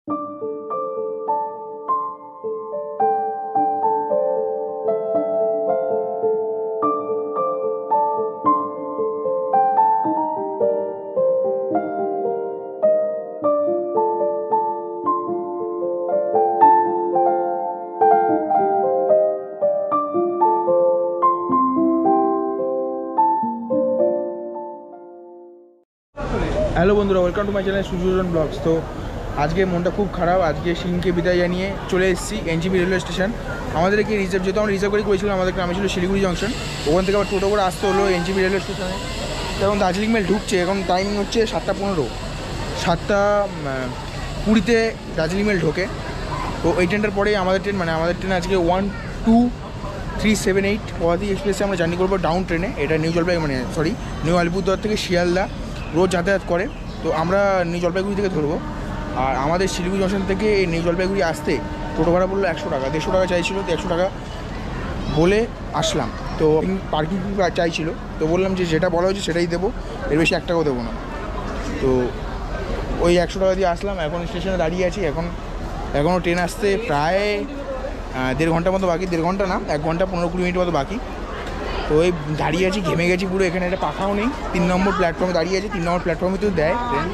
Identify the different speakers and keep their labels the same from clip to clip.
Speaker 1: Hello বন্ধুরা, welcome to my channel Sujan blogs. তো আজকে মনটা খুব খারাপ। আজকে সিংকে বিদায় জানিয়ে চলে এসেছি এনজিপি রেলওয়ে স্টেশন। আমাদেরকে রিজার্ভ, যেহেতু আমরা রিজার্ভ করে করেছিলাম, আমাদের গ্রামে ছিল শিলিগুড়ি জংশন, ওখান থেকে আবার টোটো করে আসতে হলো এনজিপি রেলওয়ে স্টেশনে। এখন দার্জিলিং মেল ঢুকছে, এখন টাইমিং হচ্ছে 7:15, 7:20 দার্জিলিং মেল ঢোকে। তো এই ট্রেনটার পরেই আমাদের ট্রেন আজকে 12378 পদাতিক এক্সপ্রেসে আমরা জার্নি করবো ডাউন ট্রেনে। এটা নিউ আলিপুরদুয়ার থেকে শিয়ালদা রোজ যাতায়াত করে। তো আমরা নিউ জলপাইগুড়ি থেকে ধরবো। আর আমাদের শিলিগুড়ি জংশন থেকে এই নিউ জলপাইগুড়ি আসতে টোটো ভাড়া পড়লো 100 টাকা। 150 টাকা চাইছিল, তো 100 টাকা বলে আসলাম। তো পার্কিং চাইছিল, তো বললাম যে যেটা বলা হয়েছে সেটাই দেবো, এর বেশি 1 টাকাও দেবো না। তো ওই 100 টাকা দিয়ে আসলাম। এখন স্টেশনে দাঁড়িয়ে আছি। এখনও ট্রেন আসতে প্রায় 1.5 ঘন্টার মতো বাকি। 1.5 ঘন্টা না, 1 ঘন্টা 15-20 মিনিট মতো বাকি। তো ওই দাঁড়িয়ে আছি, ঘেমে গেছি পুরো। এখানে একটা পাখাও নেই। 3 নম্বর প্ল্যাটফর্মে দাঁড়িয়ে আছি। 3 নম্বর প্ল্যাটফর্মে তো দেয় ট্রেন।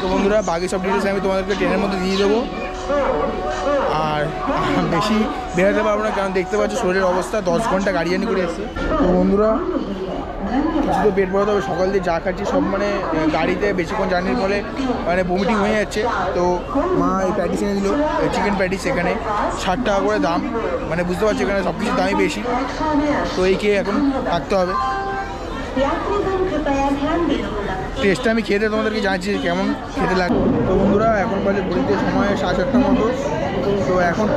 Speaker 1: তো বন্ধুরা, বাকি সব ডিটেলস আমি তোমাদেরকে ট্রেনের মধ্যে দিয়ে দেবো। আর বেশি বেরোতে পারবো না, কারণ দেখতে পাচ্ছি শরীরের অবস্থা। 10 ঘন্টা গাড়ি জার্নি করে এসেছি। তো বন্ধুরা, কিছু তো পেট ভরাতে হবে। সকাল দিয়ে যা খাচ্ছি সব গাড়িতে বেশিক্ষণ জার্নির ফলে বমিটিং হয়ে যাচ্ছে। তো মা এই প্যাটিস এনে দিল, চিকেন প্যাটিস। এখানে 60 টাকা করে দাম। বুঝতে পারছি এখানে সব কিছুর দামই বেশি। তো এই খেয়ে এখন থাকতে হবে। টেস্টটা আমি খেতে তোমাদেরকে জানাচ্ছি কেমন খেতে লাগে। তো বন্ধুরা, এখন বাজে ঘড়িতে সময় 7:30 মতো। তো এখন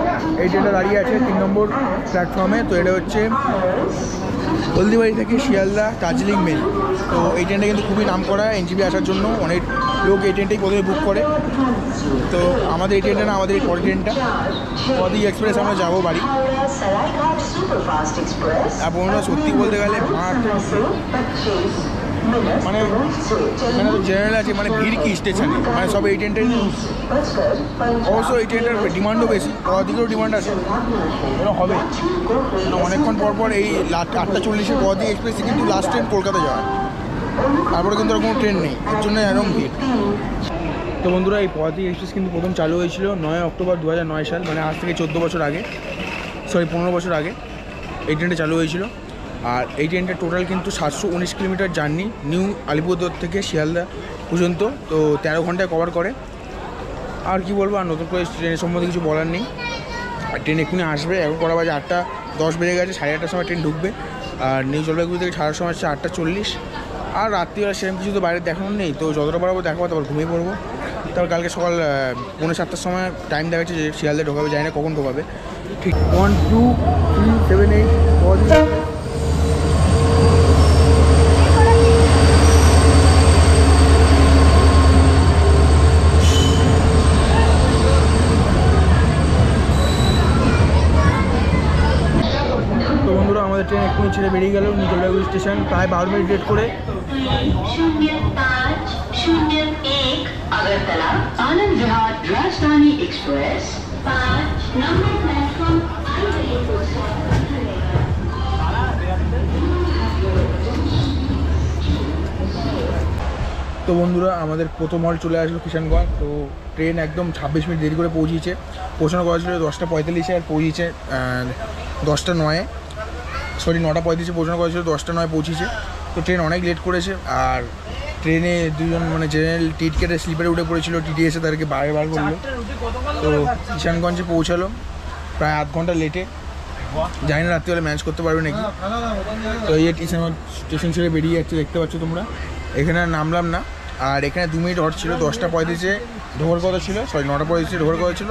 Speaker 1: এই ট্রেনটা দাঁড়িয়ে আছে 3 নম্বর প্ল্যাটফর্মে। তো এটা হচ্ছে হলদিবাড়ি থেকে শিয়ালদা দার্জিলিং মেল। তো এই ট্রেনটা কিন্তু খুবই নাম করা এনজিপি আসার জন্য। অনেক লোক এই ট্রেনটাই প্রথমে বুক করে। তো আমাদের এই ট্রেনটা না, আমাদের এই পরের ট্রেনটা পদাতিক এক্সপ্রেস আমরা যাবো বাড়ি। আর বন্ধুরা, সত্যি বলতে গেলে জেনারেল আছে, ভিড় কি স্টেশনে, সব এই ট্রেনটাই। অবশ্য এই ট্রেনটার ডিমান্ডও বেশি, পদাতিকেরও ডিমান্ড আছে, এটা হবে। অনেকক্ষণ পর এই 8:40 পদাতিক এক্সপ্রেসে কিন্তু লাস্ট ট্রেন কলকাতা যাওয়া। তারপরে কিন্তু আর কোনো ট্রেন নেই, এর জন্য এরকম ভিড়। তো বন্ধুরা, এই পদাতিক এক্সপ্রেস কিন্তু প্রথম চালু হয়েছিল 9 অক্টোবর 2009 সাল, আজ থেকে 15 বছর আগে এই ট্রেনটা চালু হয়েছিল। আর এই ট্রেনটা টোটাল কিন্তু 719 কিলোমিটার জার্নি নিউ আলিপুরদুয়ার থেকে শিয়ালদা পর্যন্ত। তো 13 ঘন্টায় কভার করে। আর কি বলবো, আর নতুন করে ট্রেনের সম্বন্ধে কিছু বলার নেই। আর ট্রেন এক্ষুনি আসবে। এখন করা বাজে 8:10 বেজে গেছে। 8:30 সময় ট্রেন ঢুকবে। আর নিউ জলপাইগুড়ি থেকে ছাড়ার সময় হচ্ছে 8:40। আর রাত্রিবেলা সেরকম কিছু তো বাইরে দেখানোর নেই। তো যতটা পারবো দেখাবো, তারপর ঘুমিয়ে পড়বো। তারপর কালকে সকাল 7:45 সময় টাইম দেখাচ্ছে যে শিয়ালদা ঢোকাবে। জানি না কখন ঢোকাবে। ঠিক 12378 ট্রেন এক্ষুনি ছেড়ে বেরিয়ে গেল নিউ জলপাইগুড়ি স্টেশন। প্রায় 12 মিনিট লেট করে।
Speaker 2: 0501 আগরতলা আনন্দ বিহার রাজধানী এক্সপ্রেস 5 নম্বর প্ল্যাটফর্ম।
Speaker 1: তো বন্ধুরা, আমাদের প্রথম হল চলে আসলো কিষানগঞ্জ। তো ট্রেন একদম 26 মিনিট দেরি করে পৌঁছেছে। পৌঁছানো কথা ছিল 10:45, আর পৌঁছেছে 10:09। 9:35 পৌঁছানো কথা ছিল, 10:09 পৌঁছেছে। তো ট্রেন অনেক লেট করেছে। আর ট্রেনে দুজন জেনারেল টিকিট কেটে স্লিপারে উঠে পড়েছিল। টিটি এসে তাদেরকে বার করলো। তো কিষানগঞ্জে পৌঁছালো প্রায় 8 ঘন্টা লেটে। জানি না রাত্রিবেলা ম্যানেজ করতে পারবে নাকি। তো এই স্টেশন ছেড়ে বেরিয়ে যাচ্ছে, দেখতে পাচ্ছ তোমরা। এখানে নামলাম না। আর এখানে 2 মিনিট হট ছিল। 10:35 ঢোকার কথা ছিল, 9:35 ঢোকার কথা ছিল।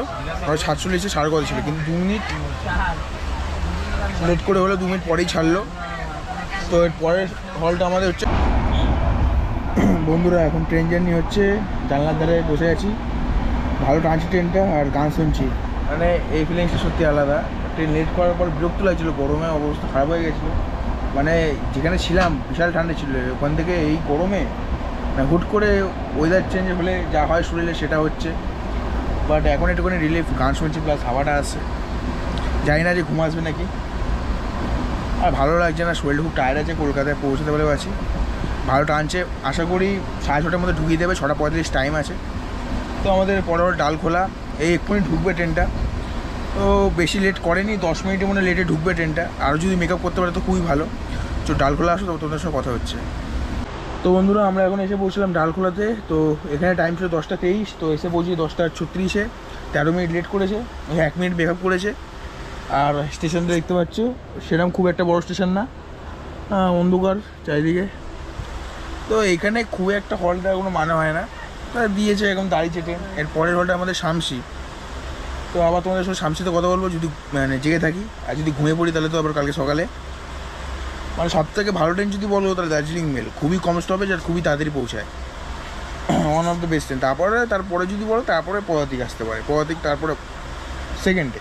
Speaker 1: 9:47 ছাড়ার কথা ছিল, কিন্তু 2 মিনিট লেট করে হলো। 2 মিনিট পরেই ছাড়লো। তো এর পরের হলটা আমাদের হচ্ছে। বন্ধুরা, এখন ট্রেন জার্নি হচ্ছে। জানলার ধারে বসে আছি, ভালো টানছি ট্রেনটা, আর গান শুনছি। এই ফিলিংসটা সত্যি আলাদা। ট্রেন লেট করার পর বিরক্ত লাগছিলো, গরমে অবস্থা খারাপ হয়ে গেছিলো। তো মানে যেখানে ছিলাম বিশাল ঠান্ডা ছিল, ওখান থেকে এই গরমে মানে হুট করে ওয়েদার চেঞ্জ হলে যা হয় শরীরে সেটা হচ্ছে। বাট এখন একটুখানি রিলিফ, গান শুনছি প্লাস হাওয়াটা আসছে। জানি না যে ঘুম আসবে নাকি, আর ভালো লাগছে না, শরীরটা খুব টায়ার্ড আছে। কলকাতায় পৌঁছতে বলে আছি, ভালো টানছে। আশা করি 6:30টার মধ্যে ঢুকিয়ে দেবে, 6:45 টাইম আছে। তো আমাদের পরের ডালখোলা এই এক্ষুনি ঢুকবে ট্রেনটা, তো বেশি লেট করেনি, 10 মিনিটের মধ্যে লেটে ঢুকবে ট্রেনটা। আরও যদি মেকআপ করতে পারে তো খুবই ভালো। তো ডালখোলা আসো, তো তোমাদের সঙ্গে কথা হচ্ছে। তো বন্ধুরা আমরা এখন এসে পৌঁছলাম ডালখোলাতে। তো এখানে টাইম ছিল 10:23, তো এসে পৌঁছি 10:36-এ, 13 মিনিট লেট করেছে, 1 মিনিট মেকআপ করেছে। আর স্টেশনটা দেখতে পাচ্ছ সেরকম খুব একটা বড় স্টেশন না, অন্ধকার চারিদিকে। তো এইখানে খুব একটা হল দেওয়ার কোনো মানে হয় না, তারা দিয়েছে এখন দাঁড়িয়েছে ট্রেন। এর পরের হলটা আমাদের শামসি। তো আবার তোমাদের সঙ্গে শামসিতে কথা বলবো যদি মানে জেগে থাকি, আর যদি ঘুমিয়ে পড়ি তাহলে তো আবার কালকে সকালে। মানে সবথেকে ভালো ট্রেন যদি বলো তাহলে দার্জিলিং মেল, খুবই কম স্টপেজ আর খুবই তাড়াতাড়ি পৌঁছায়, one of the best train. তারপরে যদি বলো তারপরে পদাতিক আসতে পারে, পদাতিক তারপরে সেকেন্ডে,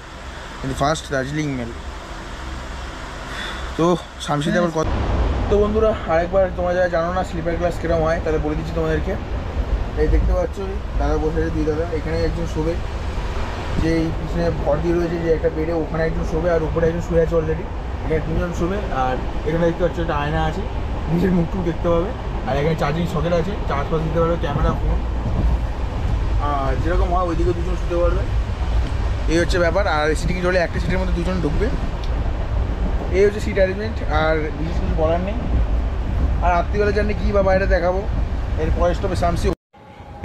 Speaker 1: কিন্তু ফার্স্ট দার্জিলিং মেল। তো শামসিতে আবার কথা। তো বন্ধুরা আরেকবার তোমরা যারা জানো না স্লিপার ক্লাস কীরকম হয় তাহলে বলে দিচ্ছি তোমাদেরকে। এই দেখতে পাচ্ছ দাদা বসে আছে, 2 দাদা, এখানে একজন শোবে, যে এই পিছনে ভর দিয়ে রয়েছে যে একটা বেডে, ওখানে একজন শোবে, আর উপরে একজন শুয়ে আছে অলরেডি। এখানে 3জন শোবে। আর এখানে দেখতে পাচ্ছ একটা আয়না আছে, নিজের মুখটুকু দেখতে পাবে। আর এখানে চার্জিং সকেট আছে, চার্জ ফার্জ দিতে পারবে, ক্যামেরা, ফোন, আর যেরকম হয় ওইদিকে 2জন শুতে পারবে। এই হচ্ছে ব্যাপার। আর এসি টিকিট হলে একটা সিটের মধ্যে 2জন ঢুকবে। এই হচ্ছে সিট অ্যারেঞ্জমেন্ট, আর বিশেষ কিছু বলার নেই। আর রাত্রিবেলা জানি কী বা বাইরে দেখাবো, এর পরে স্টপে শামসি।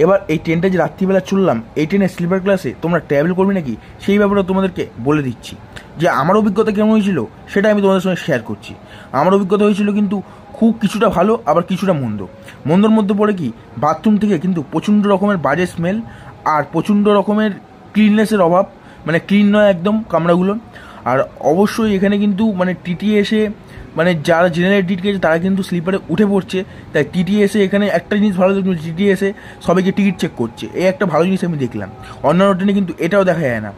Speaker 1: এবার এই ট্রেনটা যে রাত্রিবেলা চললাম, এই ট্রেনের স্লিপার ক্লাসে তোমরা ট্রাভেল করবে নাকি সেই ব্যাপারে তোমাদেরকে বলে দিচ্ছি। যে আমার অভিজ্ঞতা কেমন হয়েছিল সেটা আমি তোমাদের সঙ্গে শেয়ার করছি। আমার অভিজ্ঞতা হয়েছিল কিন্তু খুব কিছুটা ভালো, আবার কিছুটা মন্দ। মন্দর মধ্যে পড়ে কি, বাথরুম থেকে কিন্তু প্রচণ্ড রকমের বাজে স্মেল, আর প্রচণ্ড রকমের ক্লিননেসের অভাব, মানে ক্লিন নয় একদম কামরাগুলো। আর অবশ্যই এখানে কিন্তু মানে টিটি এসে, মানে যারা জেনারেল টিকিট গেছে তারা কিন্তু স্লিপারে উঠে পড়ছে। তাই টিটি এসে এখানে একটা জিনিস ভালো দেখলাম, টিটি এসে সবাইকে টিকিট চেক করছে, এই একটা ভালো জিনিস আমি দেখলাম। অন্যান্য ট্রেনে কিন্তু এটাও দেখা যায় না।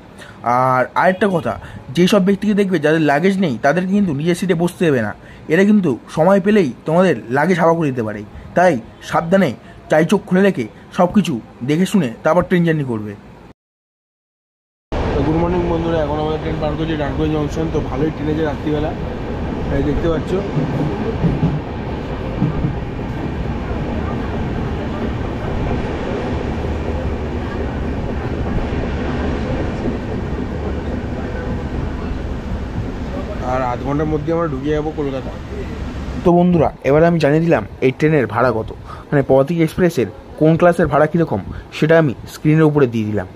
Speaker 1: আর আরেকটা কথা, যেই সব ব্যক্তিকে দেখবে যাদের লাগেজ নেই তাদেরকে কিন্তু নিজের সিটে বসতে দেবে না। এরা কিন্তু সময় পেলেই তোমাদের লাগেজ হাওয়া করে দিতে পারে। তাই সাবধানে চাই চোখ খুলে রেখে সব কিছু দেখে শুনে তারপর ট্রেন জার্নি করবে। গুড মর্নিং বন্ধুরা, এখন আমাদের ট্রেন পার করছে ডানকুনি জংশন। তো ভালোই ট্রেনে যে রাত্রিবেলা, এই দেখতে পাচ্ছ। আর আধ ঘন্টার মধ্যে আমরা ঢুকে যাবো কলকাতা। তো বন্ধুরা এবারে আমি জানিয়ে দিলাম এই ট্রেনের ভাড়া কত, মানে পদাতিক এক্সপ্রেসের কোন ক্লাসের ভাড়া কীরকম সেটা আমি স্ক্রিনের উপরে দিয়ে দিলাম।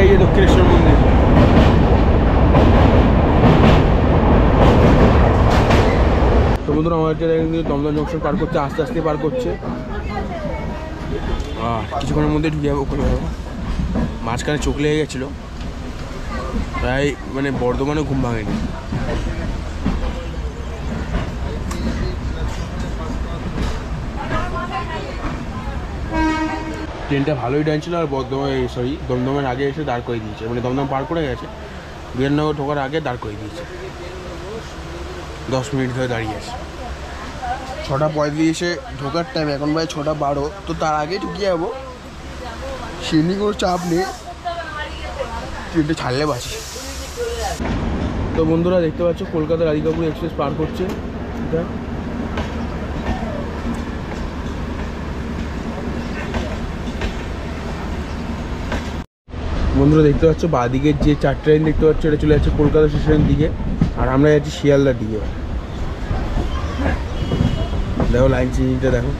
Speaker 1: এইদিকে দক্ষিণেশ্বর মন্দির। তো বন্ধুরা আমার দমদম জংশন পার করছে, আস্তে আস্তে পার করছে। কিছুক্ষণের মধ্যে ঢুকে যাবো করে যাবো। মাঝখানে চোখ লেগে গেছিলো, প্রায় মানে বর্ধমানে ঘুম ভাঙেনি। ট্রেনটা ভালোই টানছিল, আর দমদমের আগে এসে দাঁড় করে দিয়েছে, মানে দমদম পার করে গেছে, বিধাননগর ঢোকার আগে দাঁড় করে দিয়েছে। 10 মিনিট ধরে দাঁড়িয়ে আছে। 6:35 ঢোকার টাইম, এখন ভাই 6:12। তো তার আগে ঢুকে যাবো, সেমনি কোনো চাপ নেই, ট্রেনটা ছাড়লে বাঁচি। তো বন্ধুরা দেখতে পাচ্ছ কলকাতা রাধিকাপুর এক্সপ্রেস পার করছে। এটা বন্ধুরা দেখতে পাচ্ছ বাঁদিকের যে 4 ট্রেন দেখতে পাচ্ছ, এটা চলে যাচ্ছে কলকাতা স্টেশনের দিকে, আর আমরা যাচ্ছি শিয়ালদার দিকে। দেখো লাইন চেঞ্জিংটা দেখো।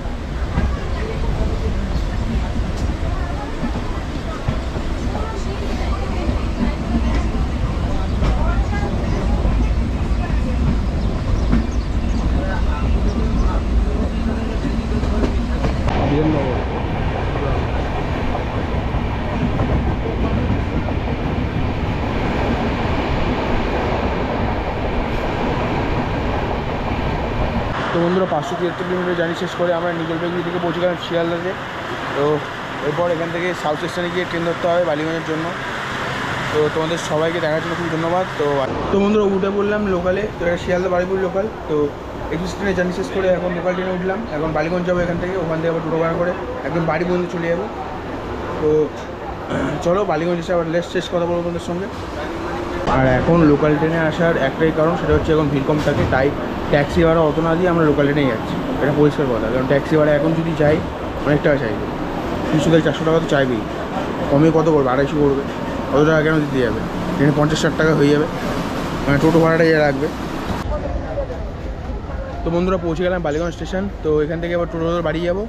Speaker 1: তো বন্ধুরা 573 কিলোমিটার জার্নি শেষ করে আমরা নিউ জলপাইগুড়ি থেকে পৌঁছে গেলাম শিয়ালদাতে। তো এরপর এখান থেকে সাউথ স্টেশনে গিয়ে ট্রেন ধরতে হবে বালিগঞ্জের জন্য। তো তোমাদের সবাইকে দেখার জন্য খুব ধন্যবাদ। তো বন্ধুরা উঠে পড়লাম লোকালে। তো এটা শিয়ালদা বারুইপুর লোকাল। তো 21 ট্রেনে জার্নি শেষ করে এখন লোকাল ট্রেনে উঠলাম। এখন বালিগঞ্জ যাবো এখান থেকে, ওখান থেকে আবার টোটো ভাড়া করে একদম বাড়ি পর্যন্ত চলে যাবো। তো চলো বালিগঞ্জ এসে আবার শেষ কথা বলবো তোমাদের সঙ্গে। আর এখন লোকাল ট্রেনে আসার একটাই কারণ, সেটা হচ্ছে এখন ভিড় কম থাকে, তাই ট্যাক্সি ভাড়া অত না দিয়ে আমরা লোকাল ট্রেনেই যাচ্ছি। এটা পরিষ্কার কথা, কারণ ট্যাক্সি ভাড়া এখন যদি যাই অনেক টাকা চাইবে, 300 থেকে 400 টাকা তো চাইবেই। কমে কত করবে, 250 করবে, অত টাকা কেন দিতে যাবে? ট্রেনে 50-60 টাকা হয়ে যাবে, মানে টোটো ভাড়াটা যা রাখবে। তো বন্ধুরা পৌঁছে গেলাম বালিগঞ্জ স্টেশন। তো এখান থেকে আবার টোটো ধরে বাড়ি যাবো।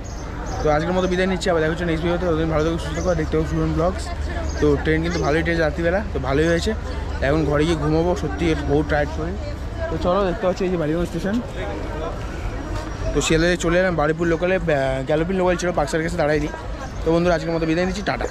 Speaker 1: তো আজকের মতো বিদায় নিচ্ছি, আবার দেখা হচ্ছে নেক্সট ভিডিওতে। ওদের ভালো থেকে সুস্থ থাকো, দেখতে হবে সুজন ব্লগস। তো ট্রেন কিন্তু ভালোই ট্রেন রাত্রিবেলা, তো ভালোই হয়েছে। এখন ঘরে গিয়ে ঘুমাবো, সত্যি বহুত টায়ার্ড শরীর। তো চলো দেখতে পাচ্ছি এই যে বালিগঞ্জ স্টেশন। তো শিয়ালদায় চলে এলাম বারুইপুর লোকালে, গ্যালোপিন লোকাল ছিল, পাকসার কাছে দাঁড়াইনি। তো বন্ধুরা আজকের মতো বিদায় নিচ্ছি, টাটা।